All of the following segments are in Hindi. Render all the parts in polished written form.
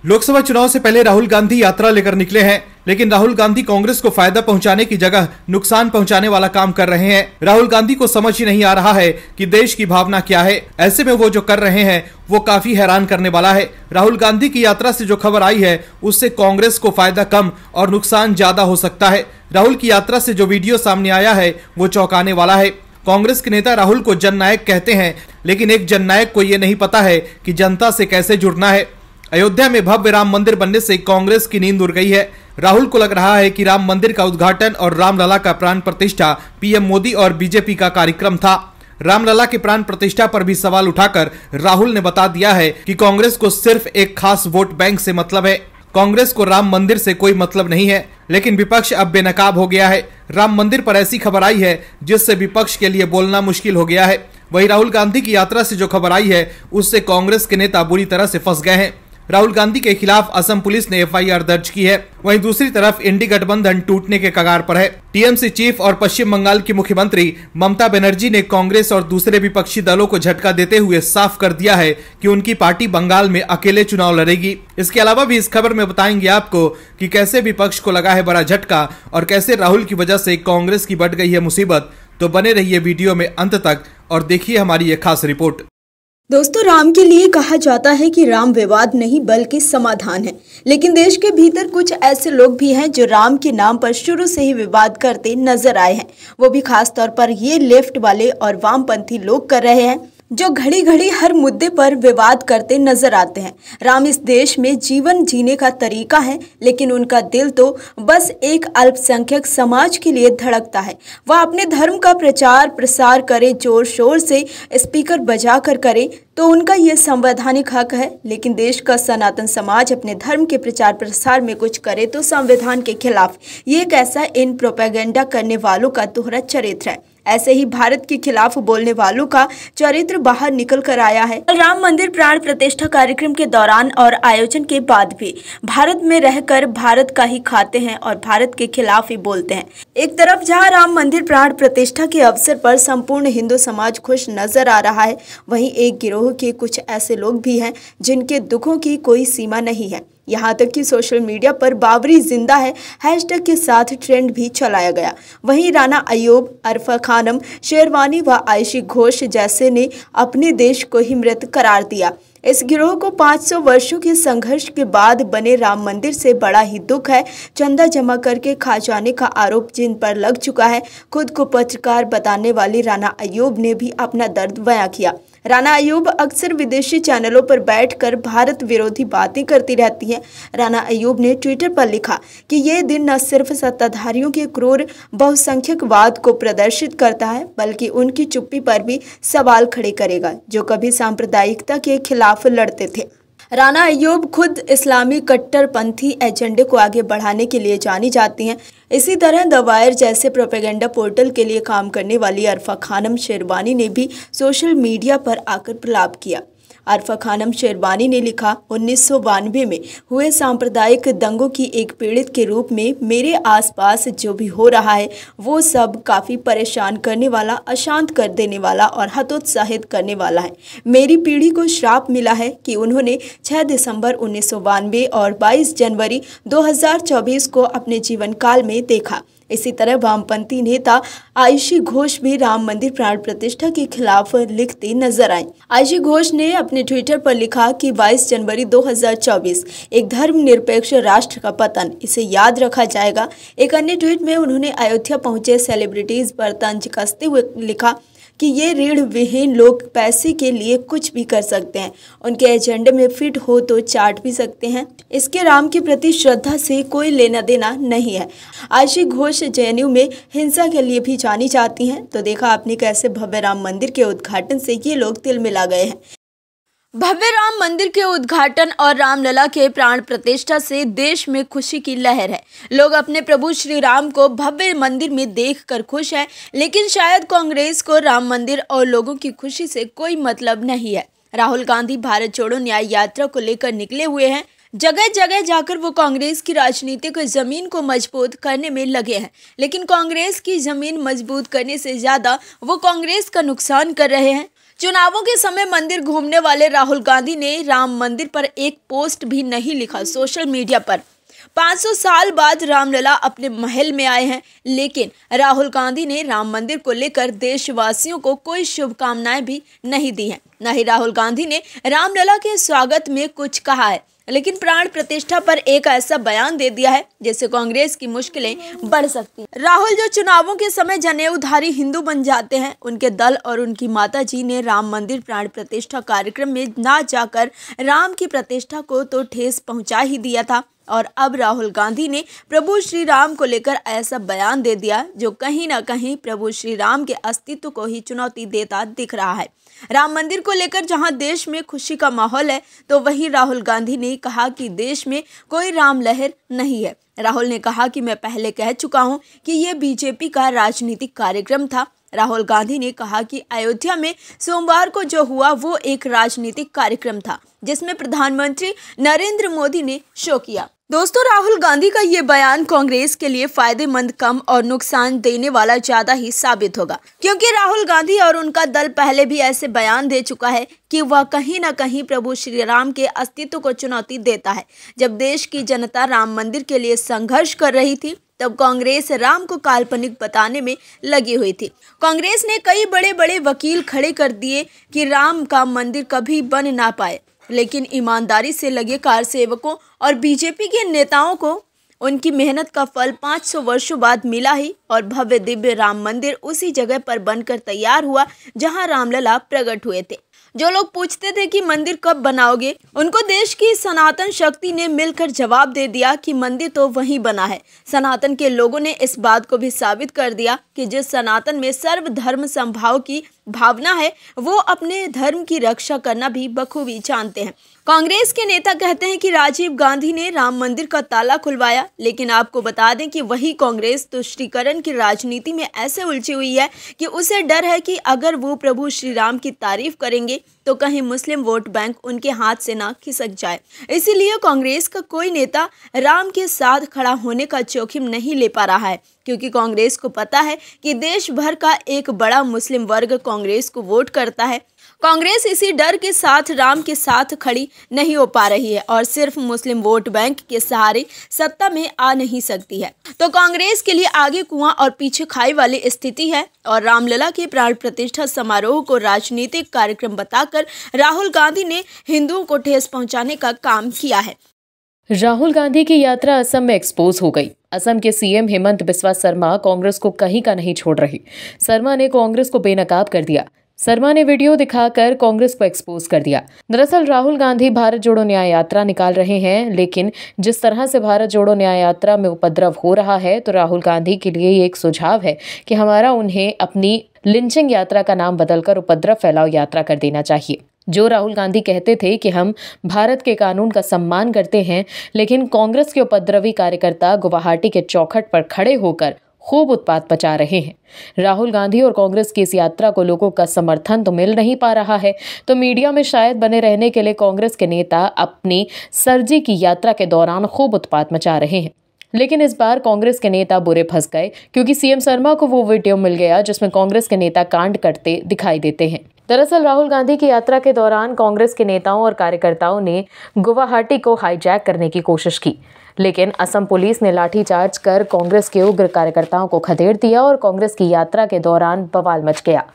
लोकसभा चुनाव से पहले राहुल गांधी यात्रा लेकर निकले हैं, लेकिन राहुल गांधी कांग्रेस को फायदा पहुंचाने की जगह नुकसान पहुंचाने वाला काम कर रहे हैं। राहुल गांधी को समझ ही नहीं आ रहा है कि देश की भावना क्या है। ऐसे में वो जो कर रहे हैं वो काफी हैरान करने वाला है। राहुल गांधी की यात्रा से जो खबर आई है उससे कांग्रेस को फायदा कम और नुकसान ज्यादा हो सकता है। राहुल की यात्रा से जो वीडियो सामने आया है वो चौंकाने वाला है। कांग्रेस के नेता राहुल को जननायक कहते हैं, लेकिन एक जननायक को ये नहीं पता है कि जनता से कैसे जुड़ना है। अयोध्या में भव्य राम मंदिर बनने से कांग्रेस की नींद उड़ गई है। राहुल को लग रहा है कि राम मंदिर का उद्घाटन और रामलला का प्राण प्रतिष्ठा पीएम मोदी और बीजेपी का कार्यक्रम था। रामलला के प्राण प्रतिष्ठा पर भी सवाल उठाकर राहुल ने बता दिया है कि कांग्रेस को सिर्फ एक खास वोट बैंक से मतलब है। कांग्रेस को राम मंदिर से कोई मतलब नहीं है, लेकिन विपक्ष अब बेनकाब हो गया है। राम मंदिर पर ऐसी खबर आई है जिससे विपक्ष के लिए बोलना मुश्किल हो गया है। वहीं राहुल गांधी की यात्रा से जो खबर आई है उससे कांग्रेस के नेता बुरी तरह से फंस गए हैं। राहुल गांधी के खिलाफ असम पुलिस ने एफआईआर दर्ज की है। वहीं दूसरी तरफ इंडी गठबंधन टूटने के कगार पर है। टीएमसी चीफ और पश्चिम बंगाल की मुख्यमंत्री ममता बनर्जी ने कांग्रेस और दूसरे विपक्षी दलों को झटका देते हुए साफ कर दिया है कि उनकी पार्टी बंगाल में अकेले चुनाव लड़ेगी। इसके अलावा भी इस खबर में बताएंगे आपको कि कैसे विपक्ष को लगा है बड़ा झटका और कैसे राहुल की वजह से कांग्रेस की बढ़ गई है मुसीबत। तो बने रहिए वीडियो में अंत तक और देखिए हमारी ये खास रिपोर्ट। दोस्तों, राम के लिए कहा जाता है कि राम विवाद नहीं बल्कि समाधान है, लेकिन देश के भीतर कुछ ऐसे लोग भी हैं जो राम के नाम पर शुरू से ही विवाद करते नजर आए हैं। वो भी खास तौर पर ये लेफ्ट वाले और वामपंथी लोग कर रहे हैं जो घड़ी घड़ी हर मुद्दे पर विवाद करते नजर आते हैं। राम इस देश में जीवन जीने का तरीका है, लेकिन उनका दिल तो बस एक अल्पसंख्यक समाज के लिए धड़कता है। वह अपने धर्म का प्रचार प्रसार करे, जोर शोर से स्पीकर बजा कर करे तो उनका ये संवैधानिक हक है, लेकिन देश का सनातन समाज अपने धर्म के प्रचार प्रसार में कुछ करे तो संविधान के खिलाफ। ये कैसा इन प्रोपेगेंडा करने वालों का दोहरा चरित्र है। ऐसे ही भारत के खिलाफ बोलने वालों का चरित्र बाहर निकल कर आया है। राम मंदिर प्राण प्रतिष्ठा कार्यक्रम के दौरान और आयोजन के बाद भी भारत में रहकर भारत का ही खाते हैं और भारत के खिलाफ ही बोलते हैं। एक तरफ जहां राम मंदिर प्राण प्रतिष्ठा के अवसर पर संपूर्ण हिंदू समाज खुश नजर आ रहा है, वहीं एक गिरोह के कुछ ऐसे लोग भी हैं जिनके दुखों की कोई सीमा नहीं है। यहाँ तक कि सोशल मीडिया पर बाबरी जिंदा है हैशटैग के साथ ट्रेंड भी चलाया गया। वहीं राणा अय्यूब, अरफा खानम, शेरवानी व आयशी घोष जैसे ने अपने देश को ही मृत करार दिया। इस गिरोह को 500 वर्षों के संघर्ष के बाद बने राम मंदिर से बड़ा ही दुख है। चंदा जमा करके खा जाने का आरोप जिन पर लग चुका है। खुद को पत्रकार बताने वाली राणा अय्यूब ने भी अपना दर्द बयां किया। राणा अय्यूब अक्सर विदेशी चैनलों पर बैठकर भारत विरोधी बातें करती रहती हैं। राणा अय्यूब ने ट्विटर पर लिखा कि ये दिन न सिर्फ सत्ताधारियों के क्रूर बहुसंख्यकवाद को प्रदर्शित करता है, बल्कि उनकी चुप्पी पर भी सवाल खड़े करेगा जो कभी सांप्रदायिकता के खिलाफ लड़ते थे। राणा अय्यूब खुद इस्लामी कट्टरपंथी एजेंडे को आगे बढ़ाने के लिए जानी जाती हैं। इसी तरह द वायर जैसे प्रोपेगेंडा पोर्टल के लिए काम करने वाली अरफा खानम शेरवानी ने भी सोशल मीडिया पर आकर प्रलाप किया। अरफा खानम शेरवानी ने लिखा, 1992 में हुए सांप्रदायिक दंगों की एक पीड़ित के रूप में मेरे आसपास जो भी हो रहा है वो सब काफ़ी परेशान करने वाला, अशांत कर देने वाला और हतोत्साहित करने वाला है। मेरी पीढ़ी को श्राप मिला है कि उन्होंने 6 दिसंबर 1992 और 22 जनवरी 2024 को अपने जीवन काल में देखा। इसी तरह वामपंथी नेता आयशी घोष भी राम मंदिर प्राण प्रतिष्ठा के खिलाफ लिखती नजर आई। आयशी घोष ने अपने ट्विटर पर लिखा कि 22 जनवरी 2024 एक धर्मनिरपेक्ष राष्ट्र का पतन, इसे याद रखा जाएगा। एक अन्य ट्वीट में उन्होंने अयोध्या पहुंचे सेलिब्रिटीज पर तंज कसते हुए लिखा कि ये ऋण विहीन लोग पैसे के लिए कुछ भी कर सकते हैं, उनके एजेंडे में फिट हो तो चाट भी सकते हैं। इसके राम के प्रति श्रद्धा से कोई लेना देना नहीं है। आयशी घोष जेएनयू में हिंसा के लिए भी जानी जाती हैं। तो देखा आपने कैसे भव्य राम मंदिर के उद्घाटन से ये लोग तिल मिला गए हैं। भव्य राम मंदिर के उद्घाटन और रामलला के प्राण प्रतिष्ठा से देश में खुशी की लहर है। लोग अपने प्रभु श्री राम को भव्य मंदिर में देखकर खुश हैं, लेकिन शायद कांग्रेस को राम मंदिर और लोगों की खुशी से कोई मतलब नहीं है। राहुल गांधी भारत जोड़ो न्याय यात्रा को लेकर निकले हुए हैं। जगह जगह जाकर वो कांग्रेस की राजनीतिक जमीन को मजबूत करने में लगे हैं, लेकिन कांग्रेस की जमीन मजबूत करने से ज्यादा वो कांग्रेस का नुकसान कर रहे हैं। चुनावों के समय मंदिर घूमने वाले राहुल गांधी ने राम मंदिर पर एक पोस्ट भी नहीं लिखा सोशल मीडिया पर। 500 साल बाद रामलला अपने महल में आए हैं, लेकिन राहुल गांधी ने राम मंदिर को लेकर देशवासियों को कोई शुभकामनाएं भी नहीं दी हैं। न ही राहुल गांधी ने रामलला के स्वागत में कुछ कहा है, लेकिन प्राण प्रतिष्ठा पर एक ऐसा बयान दे दिया है जिससे कांग्रेस की मुश्किलें बढ़ सकती हैं। राहुल जो चुनावों के समय जनेऊधारी हिंदू बन जाते हैं, उनके दल और उनकी माताजी ने राम मंदिर प्राण प्रतिष्ठा कार्यक्रम में ना जाकर राम की प्रतिष्ठा को तो ठेस पहुंचा ही दिया था, और अब राहुल गांधी ने प्रभु श्री राम को लेकर ऐसा बयान दे दिया जो कहीं ना कहीं प्रभु श्री राम के अस्तित्व को ही चुनौती देता दिख रहा है। राम मंदिर को लेकर जहां देश में खुशी का माहौल है, तो वहीं राहुल गांधी ने कहा कि देश में कोई राम लहर नहीं है। राहुल ने कहा कि मैं पहले कह चुका हूं कि ये बीजेपी का राजनीतिक कार्यक्रम था। राहुल गांधी ने कहा कि अयोध्या में सोमवार को जो हुआ वो एक राजनीतिक कार्यक्रम था जिसमें प्रधानमंत्री नरेंद्र मोदी ने शो किया। दोस्तों, राहुल गांधी का ये बयान कांग्रेस के लिए फायदेमंद कम और नुकसान देने वाला ज्यादा ही साबित होगा, क्योंकि राहुल गांधी और उनका दल पहले भी ऐसे बयान दे चुका है कि वह कहीं ना कहीं प्रभु श्री राम के अस्तित्व को चुनौती देता है। जब देश की जनता राम मंदिर के लिए संघर्ष कर रही थी, तब कांग्रेस राम को काल्पनिक बताने में लगी हुई थी। कांग्रेस ने कई बड़े बड़े वकील खड़े कर दिए कि राम का मंदिर कभी बन ना पाए, लेकिन ईमानदारी से लगे कारसेवकों और बीजेपी के नेताओं को उनकी मेहनत का फल 500 वर्षों बाद मिला ही, और भव्य दिव्य राम मंदिर उसी जगह पर बनकर तैयार हुआ जहां रामलला प्रकट हुए थे। जो लोग पूछते थे कि मंदिर कब बनाओगे, उनको देश की सनातन शक्ति ने मिलकर जवाब दे दिया कि मंदिर तो वहीं बना है। सनातन के लोगों ने इस बात को भी साबित कर दिया कि जिस सनातन में सर्वधर्म समभाव की भावना है, वो अपने धर्म की रक्षा करना भी बखूबी जानते हैं। कांग्रेस के नेता कहते हैं कि राजीव गांधी ने राम मंदिर का ताला खुलवाया, लेकिन आपको बता दें कि वही कांग्रेस तुष्टीकरण की राजनीति में ऐसे उलझी हुई है कि उसे डर है कि अगर वो प्रभु श्री राम की तारीफ करेंगे तो कहीं मुस्लिम वोट बैंक उनके हाथ से ना खिसक जाए। इसीलिए कांग्रेस का कोई नेता राम के साथ खड़ा होने का जोखिम नहीं ले पा रहा है, क्योंकि कांग्रेस को पता है कि देश भर का एक बड़ा मुस्लिम वर्ग कांग्रेस को वोट करता है। कांग्रेस इसी डर के साथ राम के साथ खड़ी नहीं हो पा रही है और सिर्फ मुस्लिम वोट बैंक के सहारे सत्ता में आ नहीं सकती है। तो कांग्रेस के लिए आगे कुआं और पीछे खाई वाली स्थिति है, और रामलला के प्राण प्रतिष्ठा समारोह को राजनीतिक कार्यक्रम बताकर राहुल गांधी ने हिंदुओं को ठेस पहुंचाने का काम किया है। राहुल गांधी की यात्रा असम में एक्सपोज हो गई। असम के सीएम हेमंत बिस्वा शर्मा कांग्रेस को कहीं का नहीं छोड़ रही। शर्मा ने कांग्रेस को बेनकाब कर दिया। शर्मा ने वीडियो दिखाकर कांग्रेस को एक्सपोज कर दिया। दरअसल राहुल गांधी भारत जोड़ो न्याय यात्रा निकाल रहे हैं, लेकिन जिस तरह से भारत जोड़ो न्याय यात्रा में उपद्रव हो रहा है, तो राहुल गांधी के लिए ये एक सुझाव है कि हमारा उन्हें अपनी लिंचिंग यात्रा का नाम बदलकर उपद्रव फैलाओ यात्रा कर देना चाहिए। जो राहुल गांधी कहते थे कि हम भारत के कानून का सम्मान करते हैं, लेकिन कांग्रेस के उपद्रवी कार्यकर्ता गुवाहाटी के चौखट पर खड़े होकर खूब उत्पात मचा रहे हैं। राहुल गांधी और कांग्रेस की इस यात्रा को लोगों का समर्थन तो मिल नहीं पा रहा है, तो मीडिया में शायद बने रहने के लिए कांग्रेस के नेता अपनी सरजी की यात्रा के दौरान खूब उत्पात मचा रहे हैं। लेकिन इस बार कांग्रेस के नेता बुरे फंस गए, क्योंकि सीएम शर्मा को वो वीडियो मिल गया जिसमें कांग्रेस के नेता कांड करते दिखाई देते हैं। दरअसल राहुल गांधी की यात्रा के दौरान कांग्रेस के नेताओं और कार्यकर्ताओं ने गुवाहाटी को हाईजैक करने की कोशिश की, लेकिन असम पुलिस ने लाठीचार्ज कर कांग्रेस के उग्र कार्यकर्ताओं को खदेड़ दिया और कांग्रेस की यात्रा के दौरान बवाल मच गया।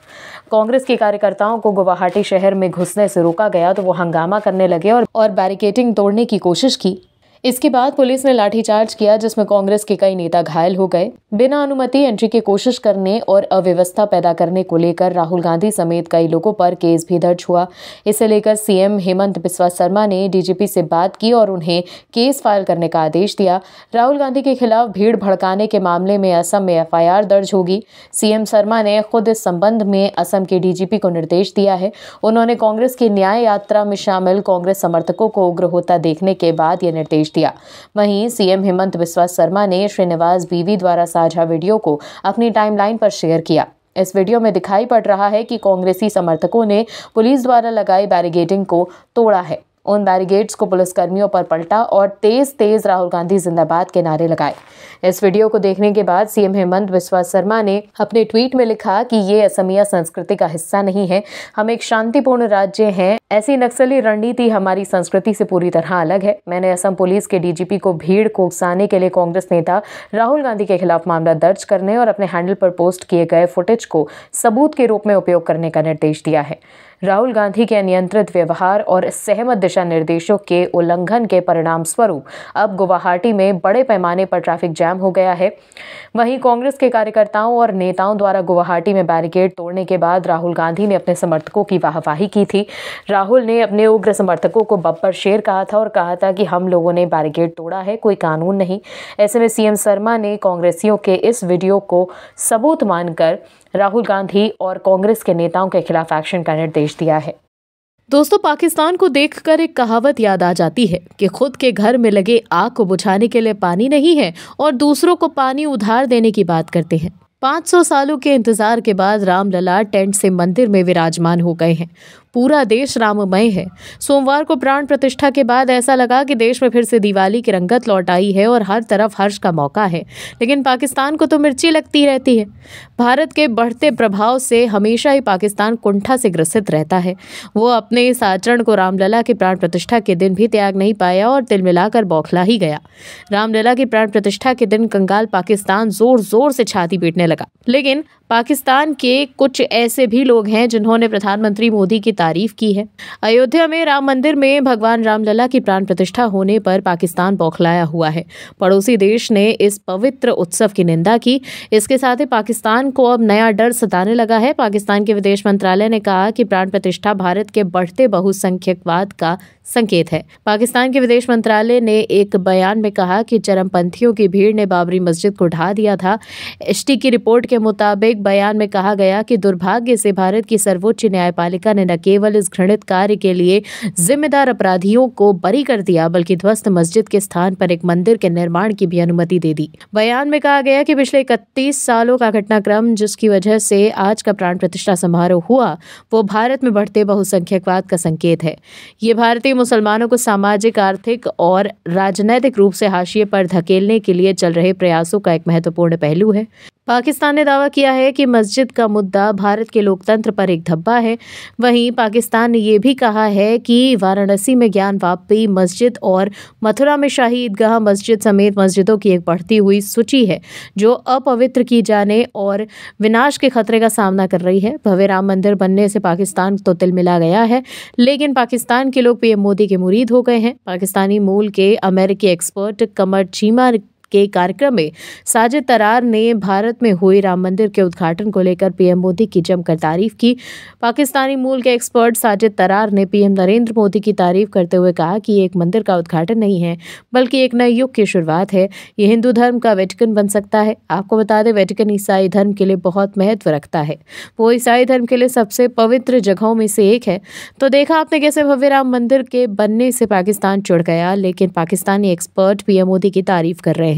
कांग्रेस के कार्यकर्ताओं को गुवाहाटी शहर में घुसने से रोका गया तो वो हंगामा करने लगे और बैरिकेडिंग तोड़ने की कोशिश की। इसके बाद पुलिस ने लाठीचार्ज किया, जिसमें कांग्रेस के कई नेता घायल हो गए। बिना अनुमति एंट्री की कोशिश करने और अव्यवस्था पैदा करने को लेकर राहुल गांधी समेत कई लोगों पर केस भी दर्ज हुआ। इसे लेकर सीएम हेमंत बिस्वा शर्मा ने डीजीपी से बात की और उन्हें केस फाइल करने का आदेश दिया। राहुल गांधी के खिलाफ भीड़ भड़काने के मामले में असम में एफआईआर दर्ज होगी। सीएम शर्मा ने खुद इस संबंध में असम के डीजीपी को निर्देश दिया है। उन्होंने कांग्रेस की न्याय यात्रा में शामिल कांग्रेस समर्थकों को उग्र होता देखने के बाद यह निर्देश दिया। वहीं सीएम हेमंत बिस्वा शर्मा ने श्रीनिवास बीवी द्वारा साझा वीडियो को अपनी टाइमलाइन पर शेयर किया। इस वीडियो में दिखाई पड़ रहा है कि कांग्रेसी समर्थकों ने पुलिस द्वारा लगाई बैरिकेडिंग को तोड़ा है। उन बैरिकेड्स को पुलिसकर्मियों पर पलटा और तेज तेज राहुल गांधी जिंदाबाद के नारे लगाए। इस वीडियो को देखने के बाद सीएम हेमंत बिस्वा शर्मा ने अपने ट्वीट में लिखा कि ये असमिया संस्कृति का हिस्सा नहीं है, हम एक शांतिपूर्ण राज्य हैं, ऐसी नक्सली रणनीति हमारी संस्कृति से पूरी तरह अलग है। मैंने असम पुलिस के डीजीपी को भीड़ को उकसाने के लिए कांग्रेस नेता राहुल गांधी के खिलाफ मामला दर्ज करने और अपने हैंडल पर पोस्ट किए गए फुटेज को सबूत के रूप में उपयोग करने का निर्देश दिया है। राहुल गांधी के अनियंत्रित व्यवहार और सहमत दिशा निर्देशों के उल्लंघन के परिणाम स्वरूप अब गुवाहाटी में बड़े पैमाने पर ट्रैफिक जैम हो गया है। वहीं कांग्रेस के कार्यकर्ताओं और नेताओं द्वारा गुवाहाटी में बैरिकेड तोड़ने के बाद राहुल गांधी ने अपने समर्थकों की वाहवाही की थी। राहुल ने अपने उग्र समर्थकों को बब्बर शेर कहा था और कहा था कि हम लोगों ने बैरिकेड तोड़ा है, कोई कानून नहीं। ऐसे में सीएम शर्मा ने कांग्रेसियों के इस वीडियो को सबूत मानकर राहुल गांधी और कांग्रेस के नेताओं के खिलाफ एक्शन का निर्देश दिया है। दोस्तों, पाकिस्तान को देखकर एक कहावत याद आ जाती है कि खुद के घर में लगे आग को बुझाने के लिए पानी नहीं है और दूसरों को पानी उधार देने की बात करते हैं। 500 सालों के इंतजार के बाद रामलला टेंट से मंदिर में विराजमान हो गए हैं। पूरा देश राममय है। सोमवार को प्राण प्रतिष्ठा के बाद ऐसा लगा कि देश में फिर से दिवाली की रंगत लौट आई है और हर तरफ हर्ष का मौका है, लेकिन पाकिस्तान को तो मिर्ची लगती रहती है। भारत के बढ़ते प्रभाव से हमेशा ही पाकिस्तान कुंठा से ग्रसित रहता है। वो अपने इस आचरण को रामलला की प्राण प्रतिष्ठा के दिन भी त्याग नहीं पाया और तिल मिलाकर बौखला ही गया। रामलला की प्राण प्रतिष्ठा के दिन कंगाल पाकिस्तान जोर जोर से छाती पीटने लगा, लेकिन पाकिस्तान के कुछ ऐसे भी लोग हैं जिन्होंने प्रधानमंत्री मोदी की तारीफ की है। अयोध्या में राम मंदिर में भगवान रामलला की प्राण प्रतिष्ठा होने पर पाकिस्तान बौखलाया हुआ है। पड़ोसी देश ने इस पवित्र उत्सव की निंदा की। इसके साथ ही पाकिस्तान को अब नया डर सताने लगा है। पाकिस्तान के विदेश मंत्रालय ने कहा कि प्राण प्रतिष्ठा भारत के बढ़ते बहुसंख्यकवाद का संकेत है। पाकिस्तान के विदेश मंत्रालय ने एक बयान में कहा कि चरमपंथियों की भीड़ ने बाबरी मस्जिद को ढा दिया था। एसटी की रिपोर्ट के मुताबिक बयान में कहा गया कि दुर्भाग्य से भारत की सर्वोच्च न्यायपालिका ने न केवल इस घृणित कार्य के लिए जिम्मेदार अपराधियों को बरी कर दिया, बल्कि ध्वस्त मस्जिद के स्थान पर एक मंदिर के निर्माण की भी अनुमति दे दी। बयान में कहा गया कि पिछले 31 सालों का घटनाक्रम जिसकी वजह से आज का प्राण प्रतिष्ठा समारोह हुआ, वो भारत में बढ़ते बहुसंख्यकवाद का संकेत है। ये भारतीय मुसलमानों को सामाजिक, आर्थिक और राजनैतिक रूप से हाशिए पर धकेलने के लिए चल रहे प्रयासों का एक महत्वपूर्ण पहलू है। पाकिस्तान ने दावा किया है कि मस्जिद का मुद्दा भारत के लोकतंत्र पर एक धब्बा है। वहीं पाकिस्तान ने यह भी कहा है कि वाराणसी में ज्ञानवापी मस्जिद और मथुरा में शाही ईदगाह मस्जिद समेत मस्जिदों की एक बढ़ती हुई सूची है जो अपवित्र की जाने और विनाश के खतरे का सामना कर रही है। भव्य राम मंदिर बनने से पाकिस्तान तो तिलमिला गया है, लेकिन पाकिस्तान के लोग पीएम मोदी के मुरीद हो गए हैं। पाकिस्तानी मूल के अमेरिकी एक्सपर्ट कमर चीमा के कार्यक्रम में साजिद तरार ने भारत में हुए राम मंदिर के उद्घाटन को लेकर पीएम मोदी की जमकर तारीफ की। पाकिस्तानी मूल के एक्सपर्ट साजिद तरार ने पीएम नरेंद्र मोदी की तारीफ करते हुए कहा कि ये एक मंदिर का उद्घाटन नहीं है, बल्कि एक नए युग की शुरुआत है। ये हिंदू धर्म का वेटिकन बन सकता है। आपको बता दें, वेटिकन ईसाई धर्म के लिए बहुत महत्व रखता है। वो ईसाई धर्म के लिए सबसे पवित्र जगहों में से एक है। तो देखा आपने कैसे भव्य राम मंदिर के बनने से पाकिस्तान चिढ़ गया, लेकिन पाकिस्तानी एक्सपर्ट पीएम मोदी की तारीफ कर रहे हैं।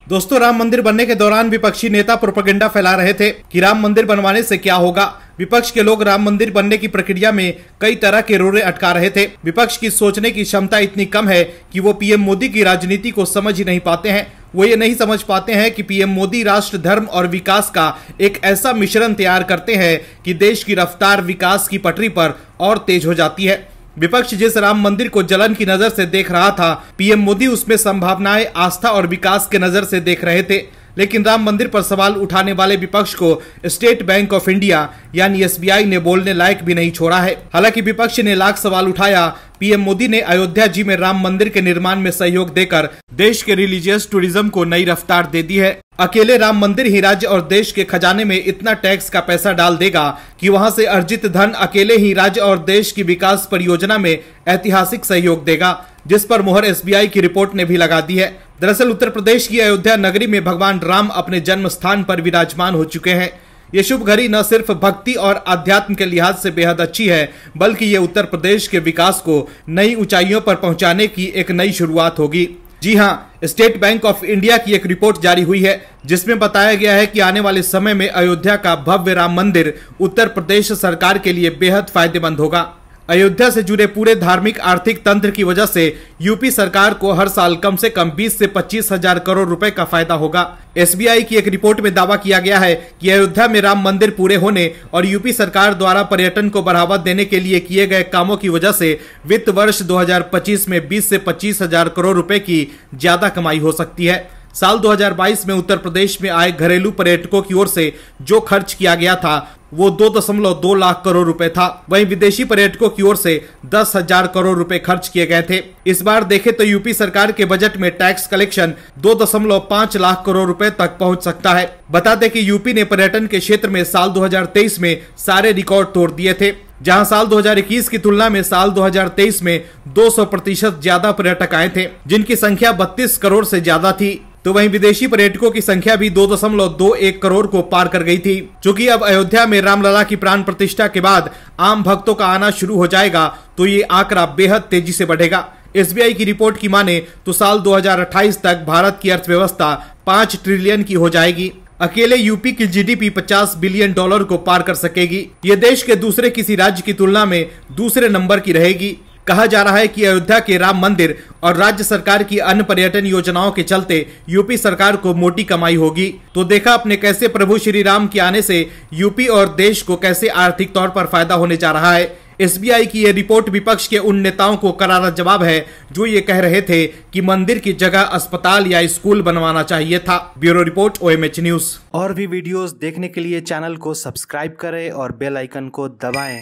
दोस्तों, राम मंदिर बनने के दौरान विपक्षी नेता प्रोपेगेंडा फैला रहे थे कि राम मंदिर बनवाने से क्या होगा। विपक्ष के लोग राम मंदिर बनने की प्रक्रिया में कई तरह के रोड़े अटका रहे थे। विपक्ष की सोचने की क्षमता इतनी कम है कि वो पीएम मोदी की राजनीति को समझ ही नहीं पाते हैं। वो ये नहीं समझ पाते हैं कि पीएम मोदी राष्ट्र, धर्म और विकास का एक ऐसा मिश्रण तैयार करते हैं कि देश की रफ्तार विकास की पटरी पर और तेज हो जाती है। विपक्ष जिस राम मंदिर को जलन की नजर से देख रहा था, पीएम मोदी उसमें संभावनाएं, आस्था और विकास के नजर से देख रहे थे। लेकिन राम मंदिर पर सवाल उठाने वाले विपक्ष को स्टेट बैंक ऑफ इंडिया यानी एसबीआई ने बोलने लायक भी नहीं छोड़ा है। हालांकि विपक्ष ने लाख सवाल उठाया, पीएम मोदी ने अयोध्या जी में राम मंदिर के निर्माण में सहयोग देकर देश के रिलीजियस टूरिज्म को नई रफ्तार दे दी है। अकेले राम मंदिर ही राज्य और देश के खजाने में इतना टैक्स का पैसा डाल देगा कि वहां से अर्जित धन अकेले ही राज्य और देश की विकास परियोजना में ऐतिहासिक सहयोग देगा, जिस पर मुहर एसबीआई की रिपोर्ट ने भी लगा दी है। दरअसल उत्तर प्रदेश की अयोध्या नगरी में भगवान राम अपने जन्म स्थान पर विराजमान हो चुके हैं। ये शुभ घड़ी न सिर्फ भक्ति और अध्यात्म के लिहाज से बेहद अच्छी है, बल्कि ये उत्तर प्रदेश के विकास को नई ऊंचाइयों पर पहुंचाने की एक नई शुरुआत होगी। जी हाँ, स्टेट बैंक ऑफ इंडिया की एक रिपोर्ट जारी हुई है जिसमें बताया गया है कि आने वाले समय में अयोध्या का भव्य राम मंदिर उत्तर प्रदेश सरकार के लिए बेहद फायदेमंद होगा। अयोध्या से जुड़े पूरे धार्मिक आर्थिक तंत्र की वजह से यूपी सरकार को हर साल कम से कम 20 से 25 हजार करोड़ रुपए का फायदा होगा। एसबीआई की एक रिपोर्ट में दावा किया गया है कि अयोध्या में राम मंदिर पूरे होने और यूपी सरकार द्वारा पर्यटन को बढ़ावा देने के लिए किए गए कामों की वजह से वित्त वर्ष 2025 में 20 से 25 हजार करोड़ रुपए की ज्यादा कमाई हो सकती है। साल 2022 में उत्तर प्रदेश में आए घरेलू पर्यटकों की ओर से जो खर्च किया गया था वो 2.2 लाख करोड़ रुपए था। वहीं विदेशी पर्यटकों की ओर से 10,000 करोड़ रुपए खर्च किए गए थे। इस बार देखें तो यूपी सरकार के बजट में टैक्स कलेक्शन 2.5 लाख करोड़ रुपए तक पहुंच सकता है। बता दें कि यूपी ने पर्यटन के क्षेत्र में साल 2023 में सारे रिकॉर्ड तोड़ दिए थे, जहां साल 2021 की तुलना में साल 2023 में 200% ज्यादा पर्यटक आए थे, जिनकी संख्या 32 करोड़ से ज्यादा थी। तो वहीं विदेशी पर्यटकों की संख्या भी 2.21 करोड़ को पार कर गई थी। चूंकि अब अयोध्या में रामलला की प्राण प्रतिष्ठा के बाद आम भक्तों का आना शुरू हो जाएगा तो ये आंकड़ा बेहद तेजी से बढ़ेगा। एसबीआई की रिपोर्ट की माने तो साल 2028 तक भारत की अर्थव्यवस्था 5 ट्रिलियन की हो जाएगी। अकेले यूपी की जीडीपी 50 बिलियन डॉलर को पार कर सकेगी। ये देश के दूसरे किसी राज्य की तुलना में दूसरे नंबर की रहेगी। कहा जा रहा है कि अयोध्या के राम मंदिर और राज्य सरकार की अन्य पर्यटन योजनाओं के चलते यूपी सरकार को मोटी कमाई होगी। तो देखा आपने कैसे प्रभु श्री राम के आने से यूपी और देश को कैसे आर्थिक तौर पर फायदा होने जा रहा है। एसबीआई की यह रिपोर्ट विपक्ष के उन नेताओं को करारा जवाब है जो ये कह रहे थे कि मंदिर की जगह अस्पताल या स्कूल बनवाना चाहिए था। Bureau report OMH news. और भी वीडियोस देखने के लिए चैनल को सब्सक्राइब करें और बेल आइकन को दबाएं।